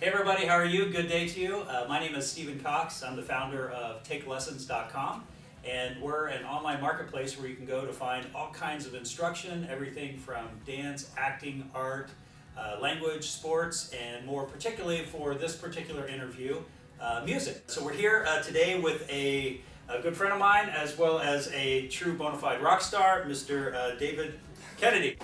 Hey everybody, how are you? Good day to you. My name is Stephen Cox. I'm the founder of TakeLessons.com, and we're an online marketplace where you can go to find all kinds of instruction, everything from dance, acting, art, language, sports, and more particularly for this particular interview, music. So we're here today with a good friend of mine as well as a true bona fide rock star, Mr. David Kennedy.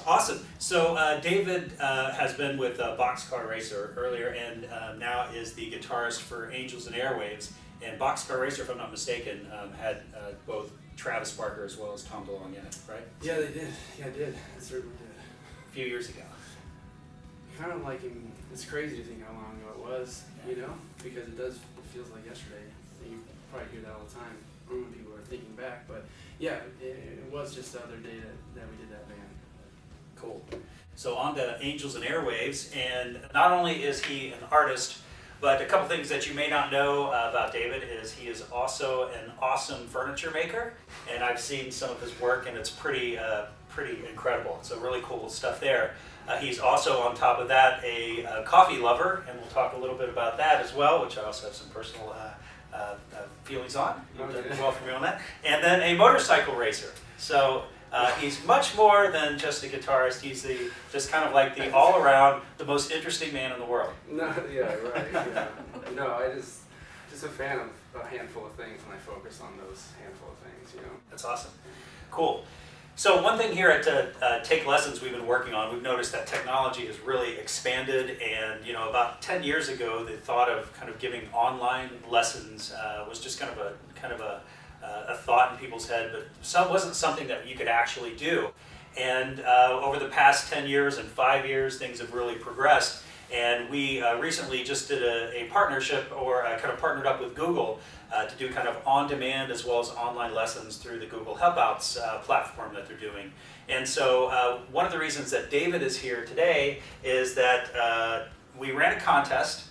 Awesome. So David has been with Boxcar Racer earlier, and now is the guitarist for Angels and Airwaves. And Boxcar Racer, if I'm not mistaken, had both Travis Barker as well as Tom DeLonge in it, right? Yeah, they did. Yeah, I did. I certainly did. A few years ago. Kind of like, it's crazy to think how long ago it was, you know, because it feels like yesterday. You probably hear that all the time when people are thinking back, but yeah, it was just the other day that we did that band. Cool. So on to Angels and Airwaves, and not only is he an artist, but a couple things that you may not know about David is he is also an awesome furniture maker, and I've seen some of his work, and it's pretty incredible. So really cool stuff there. He's also, on top of that, a coffee lover, and we'll talk a little bit about that as well, which I also have some personal feelings on. You've done well for me on that. And then a motorcycle racer. So he's much more than just a guitarist. He's just kind of like the all-around, the most interesting man in the world. No, yeah, right. Yeah. No, I just a fan of a handful of things, and I focus on those handful of things, you know. That's awesome. Cool. So one thing here at Take Lessons we've been working on, we've noticed that technology has really expanded, and about 10 years ago the thought of kind of giving online lessons was just kind of a thought in people's head, but wasn't something that you could actually do. And over the past 10 years and 5 years, things have really progressed. And we recently just did a partnership, or kind of partnered up with Google to do kind of on-demand as well as online lessons through the Google Helpouts platform that they're doing. And so one of the reasons that David is here today is that we ran a contest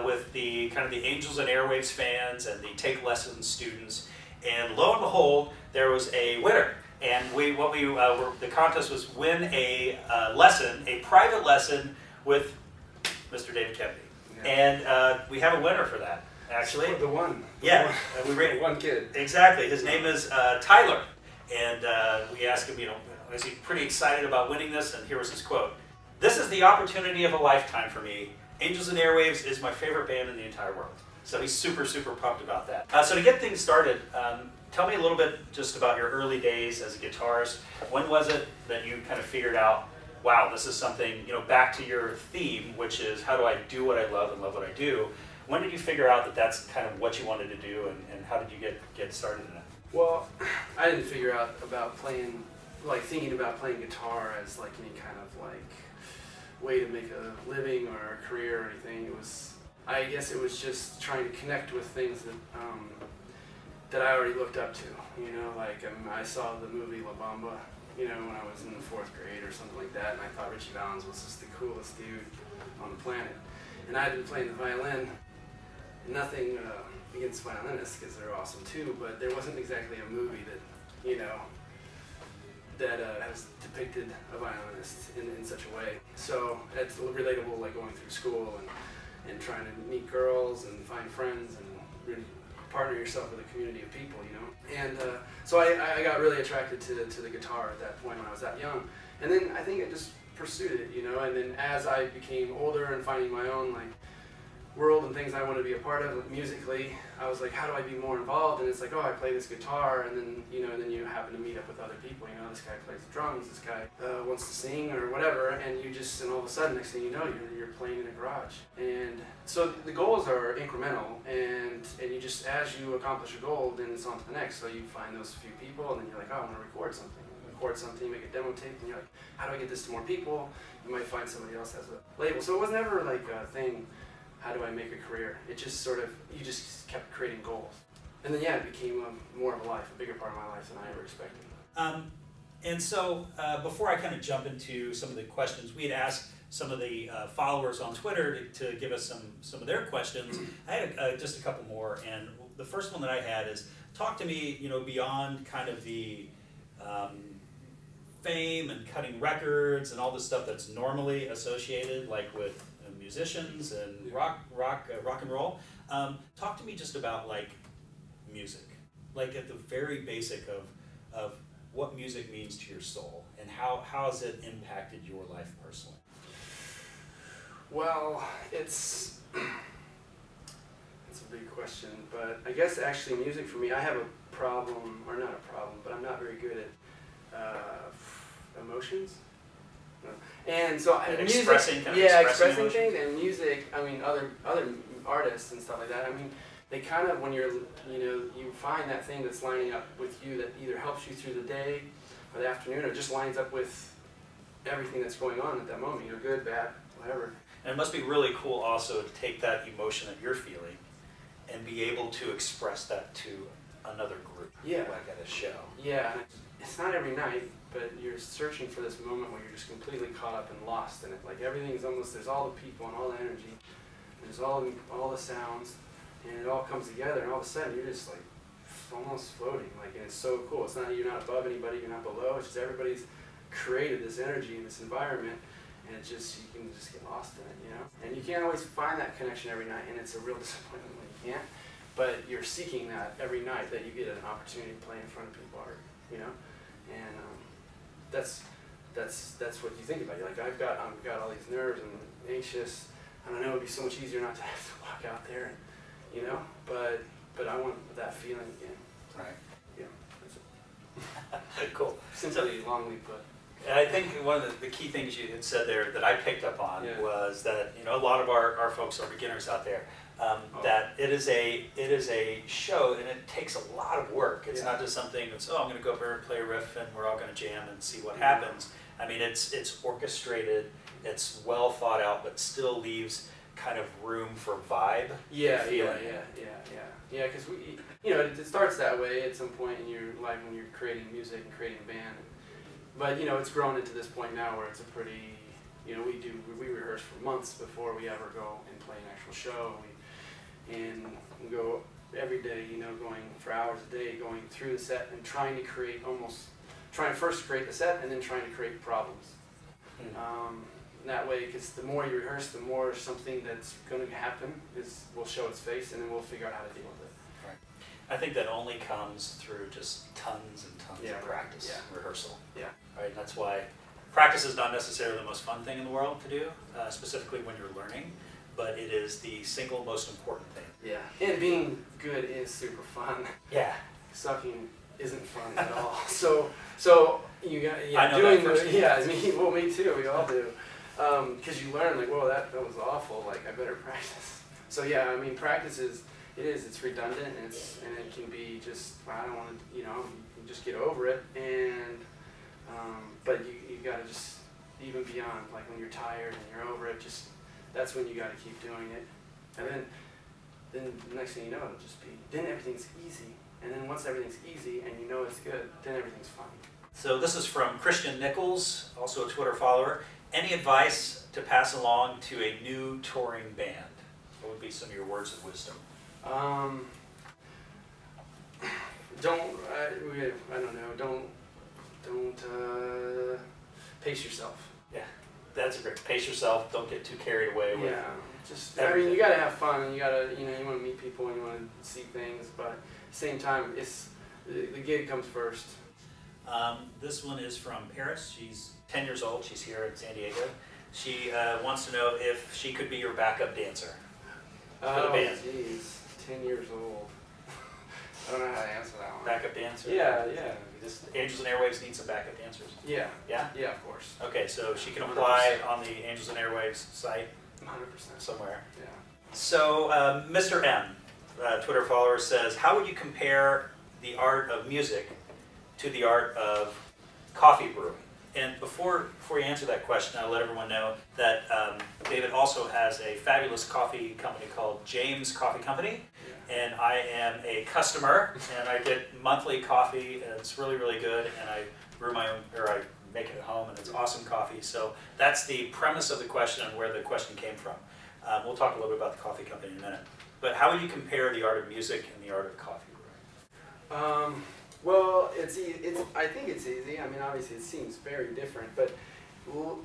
with the kind of the Angels and Airwaves fans and the Take Lessons students. And lo and behold, there was a winner. And the contest was win a lesson, a private lesson with Mr. David Kennedy. Yeah. And we have a winner for that, actually. The one. Yeah. We rated one kid. Exactly. His name is Tyler. And we asked him, is he pretty excited about winning this? And here was his quote. "This is the opportunity of a lifetime for me. Angels and Airwaves is my favorite band in the entire world." So he's super, super pumped about that. So to get things started, tell me a little bit just about your early days as a guitarist. When was it that you kind of figured out, wow, this is something, back to your theme, which is how do I do what I love and love what I do? When did you figure out that that's kind of what you wanted to do, and how did you get started in it? Well, I didn't figure out about thinking about playing guitar as like any kind of like way to make a living or a career or anything. I guess it was just trying to connect with things that I already looked up to. I saw the movie La Bamba, when I was in the 4th grade or something like that, and I thought Richie Valens was just the coolest dude on the planet. And I had been playing the violin. Nothing against violinists, because they're awesome too, but there wasn't exactly a movie that has depicted a violinist in such a way. So it's relatable, like going through school and trying to meet girls and find friends and really partner yourself with a community of people, And so I got really attracted to the guitar at that point when I was that young. And then I think I just pursued it, And then as I became older and finding my own world and things I wanted to be a part of musically, I was like, how do I be more involved? And it's like, oh, I play this guitar, and then then you happen to meet up with other people. This guy plays the drums, this guy wants to sing or whatever, and all of a sudden, next thing you know, you're playing in a garage. And so the goals are incremental, and you just, as you accomplish a goal, then it's on to the next. So you find those few people, and then you're like, oh, I want to record something, make a demo tape, and you're like, how do I get this to more people? You might find somebody else has a label. So it was never like a thing, how do I make a career? It just you just kept creating goals. And then, it became more of a bigger part of my life than I ever expected. And so before I kind of jump into some of the questions, we had asked some of the followers on Twitter to give us some of their questions. I had just a couple more, and the first one that I had is, talk to me, beyond kind of the fame and cutting records and all the stuff that's normally associated, like with musicians and rock and roll. Talk to me just about like music, like at the very basic of what music means to your soul and how has it impacted your life personally? Well, it's a big question, but I guess actually music for me, I have a problem, or not a problem, but I'm not very good at emotions. No. And so music, expressing expressing emotions. things, and music, I mean, other artists and stuff like that, I mean, they kind of, when you're, you find that thing that's lining up with you that either helps you through the day or the afternoon, or just lines up with everything that's going on at that moment, good, bad, whatever. And it must be really cool also to take that emotion that you're feeling and be able to express that to another group, like at a show. Yeah, and it's not every night, but you're searching for this moment where you're just completely caught up and lost in it. Like everything's almost, there's all the people and all the energy, and there's all the sounds, and it all comes together, and all of a sudden you're just like almost floating. Like, and it's so cool. It's not, you're not above anybody, you're not below. It's just everybody's created this energy in this environment, and it just, you can just get lost in it, And you can't always find that connection every night, and it's a real disappointment when you can't. But you're seeking that every night, that you get an opportunity to play in front of people, and that's what you think about. You're like, I've got all these nerves and anxious, and I know it'd be so much easier not to have to walk out there, and but I want that feeling again. Right. Yeah. That's it. Cool. Simply, longly put. And I think one of the key things you had said there that I picked up on was that a lot of our folks are beginners out there. That it is a show and it takes a lot of work. It's not just something that's I'm going to go up there and play a riff and we're all going to jam and see what happens. I mean it's orchestrated, it's well thought out, but still leaves kind of room for vibe. Yeah. Because it starts that way at some point in your life when you're creating music and creating a band. But it's grown into this point now where it's a pretty, we rehearse for months before we ever go and play an actual show. We go every day, going for hours a day, going through the set and trying to first create the set and then trying to create problems. That way, because the more you rehearse, the more something that's going to happen will show its face, and then we'll figure out how to deal with it. Right. I think that only comes through just tons and tons of practice, rehearsal. Yeah. Right. And that's why practice is not necessarily the most fun thing in the world to do, specifically when you're learning, but it is the single most important thing. Yeah. And being good is super fun. Yeah. Sucking isn't fun at all. So you got I know doing that me too. We all do. Because you learn like, whoa, that was awful. Like I better practice. So practice it's redundant and it can be just I don't want to you just get over it but you got to just even beyond like when you're tired and you're over it that's when you got to keep doing it and then the next thing you know it'll just be then everything's easy and then once everything's easy and it's good then everything's fun. So this is from Christian Nichols, also a Twitter follower. Any advice to pass along to a new touring band? What would be some of your words of wisdom? I don't know. Don't pace yourself. Yeah, that's a great. Pace yourself. Don't get too carried away with. Yeah, you gotta have fun. And you gotta, you want to meet people and you want to see things, but at the same time, the gig comes first. This one is from Paris. She's 10 years old. She's here in San Diego. She wants to know if she could be your backup dancer for the band. Jeez, 10 years old. I don't know how to answer that one. Backup dancer? Yeah. Angels and Airwaves need some backup dancers. Yeah. Yeah? Yeah, of course. Okay, so she can apply 100%. On the Angels and Airwaves site. 100%. Somewhere. Yeah. So, Mr. M, Twitter follower, says, how would you compare the art of music to the art of coffee brewing? And before you answer that question, I'll let everyone know that David also has a fabulous coffee company called James Coffee Company. And I am a customer, and I get monthly coffee, and it's really, really good. And I brew my own, or I make it at home, and it's awesome coffee. So that's the premise of the question and where the question came from. We'll talk a little bit about the coffee company in a minute. But how would you compare the art of music and the art of coffee brewing? Well, I think it's easy. I mean, obviously it seems very different, but well,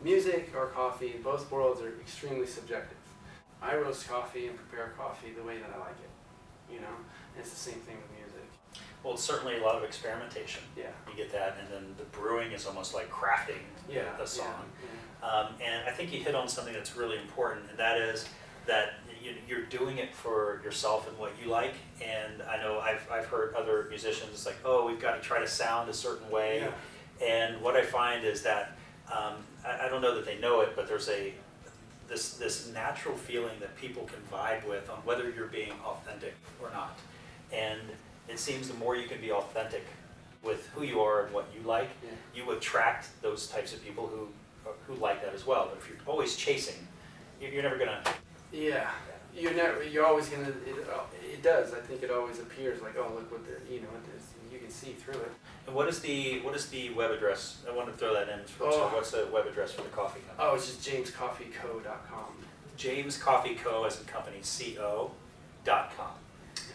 music or coffee, both worlds are extremely subjective. I roast coffee and prepare coffee the way that I like it, you know? And it's the same thing with music. Well, it's certainly a lot of experimentation. Yeah. You get that, and then the brewing is almost like crafting a song. Yeah. And I think you hit on something that's really important, and that is that you're doing it for yourself and what you like. And I know I've heard other musicians, it's like, oh, we've got to try to sound a certain way. Yeah. And what I find is that, I don't know that they know it, but there's this natural feeling that people can vibe with on whether you're being authentic or not. And it seems the more you can be authentic with who you are and what you like, you attract those types of people who like that as well. But if you're always chasing, you're never gonna. Yeah, you're always gonna. It does. I think it always appears like, oh, look what you can see through it. And what is the web address? I want to throw that in. So what's the web address for the coffee company? Oh, it's just jamescoffeeco.com. JamesCoffeeCo as in company co.com.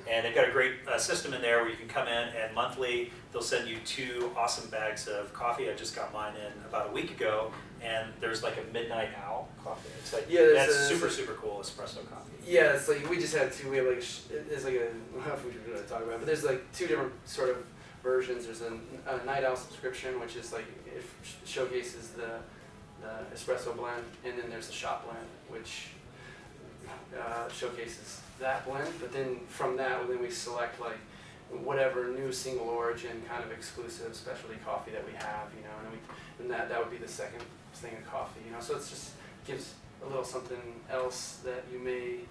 And they've got a great system in there where you can come in and monthly they'll send you 2 awesome bags of coffee. I just got mine in about a week ago, and there's like a midnight owl coffee. It's like that's super cool espresso coffee. Yeah, it's like we just had 2. We have like there's like a I don't know if we should really talk about it, but there's like 2 different sort of versions. There's a night owl subscription, which is like it showcases the espresso blend, and then there's the shot blend, which showcases that blend. But then from that, then we select like whatever new single origin kind of exclusive specialty coffee that we have, you know, and that would be the second thing of coffee, you know. So it's just gives a little something else that you may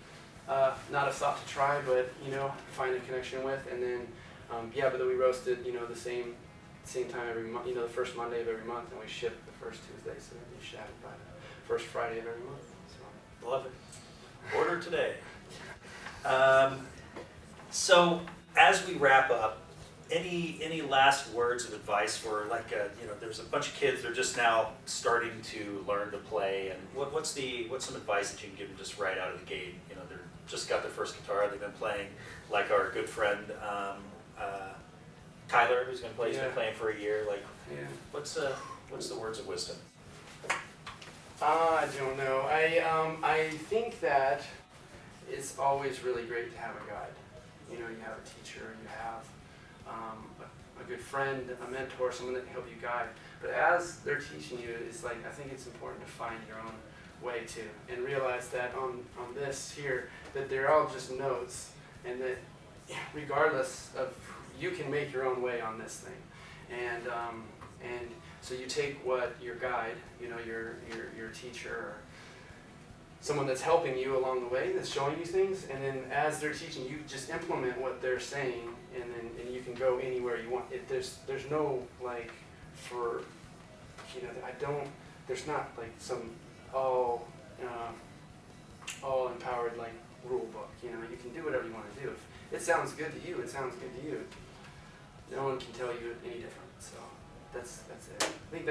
not have thought to try, but you know, find a connection with. And then but then we roast it, you know, the same time every month, you know, the first Monday of every month, and we ship the first Tuesday, so you should have it by the first Friday of every month. So. Love it. Order today. So as we wrap up, any last words of advice for like you know, there's a bunch of kids, they're just now starting to learn to play, and what's some advice that you can give them just right out of the gate? You know, they're just got their first guitar, they've been playing, like our good friend Tyler, who's going to play, he's been playing for a year. Like, what's the words of wisdom? I don't know. I think that it's always really great to have a guide. You know, you have a teacher, you have a good friend, a mentor, someone that can help you guide. But as they're teaching you, it's like, I think it's important to find your own way too, and realize that on this here, that they're all just notes, and that regardless of, you can make your own way on this thing. And so you take what your guide, you know, your teacher, or someone that's helping you along the way, that's showing you things, and then as they're teaching, you just implement what they're saying, and you can go anywhere you want. There's no like, for, you know, there's not like some all empowered like rule book. You know, you can do whatever you want to do. If it sounds good to you, it sounds good to you. No one can tell you any different. So that's it. I think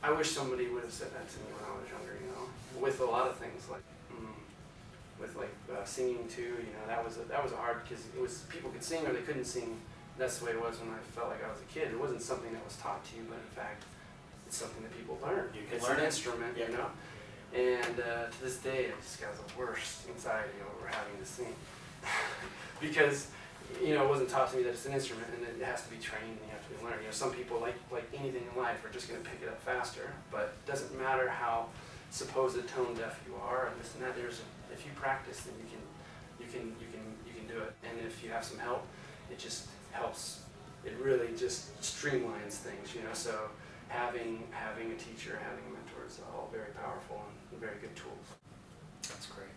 I wish somebody would have said that to me when I was younger, you know, with a lot of things, like with like singing too, you know, that was a hard, because it was, people could sing or they couldn't sing. That's the way it was when I felt like I was a kid. It wasn't something that was taught to you, but in fact, it's something that people learn. It's an instrument, you know. And to this day, I just got the worst anxiety over having to sing because, you know, it wasn't taught to me that it's an instrument and it has to be trained and you have to be learned. You know, some people, like anything in life, are just going to pick it up faster. But it doesn't matter how supposed tone deaf you are, and this and that. If you practice, then you can do it. And if you have some help, it just helps. It really just streamlines things. You know, so having a teacher, having a mentor is all very powerful and very good tools. That's great.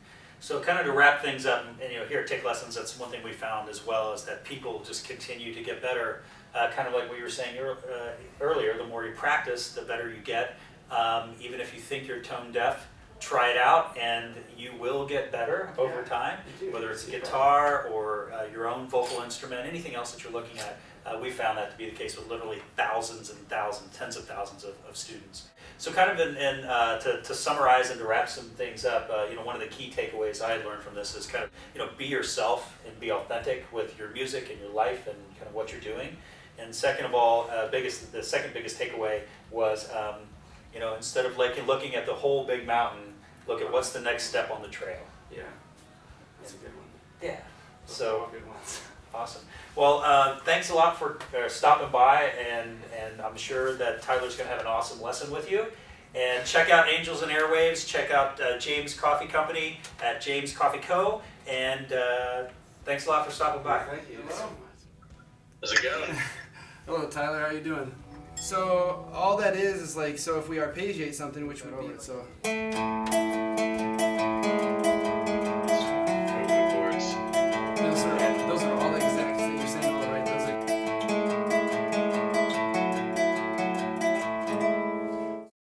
So kind of to wrap things up, and you know, here at TakeLessons, that's one thing we found as well, is that people just continue to get better. Kind of like what you were saying earlier, the more you practice, the better you get. Even if you think you're tone deaf, try it out, and you will get better over time, whether it's a guitar or your own vocal instrument, anything else that you're looking at. We found that to be the case with literally thousands and thousands, tens of thousands of students. So kind of to summarize and to wrap some things up, one of the key takeaways I had learned from this is kind of, be yourself and be authentic with your music and your life and kind of what you're doing. And second of all, the second biggest takeaway was, instead of looking at the whole big mountain, look at what's the next step on the trail. Yeah, that's a good one. Yeah. Those So are all good ones. awesome. Well, thanks a lot for stopping by, and I'm sure that Tyler's going to have an awesome lesson with you. And check out Angels and Airwaves. Check out James Coffee Company at James Coffee Co. And thanks a lot for stopping by. Thank you so much. How's it going? Hello, Tyler. How you doing? So all that is like, so if we arpeggiate something, which would be so.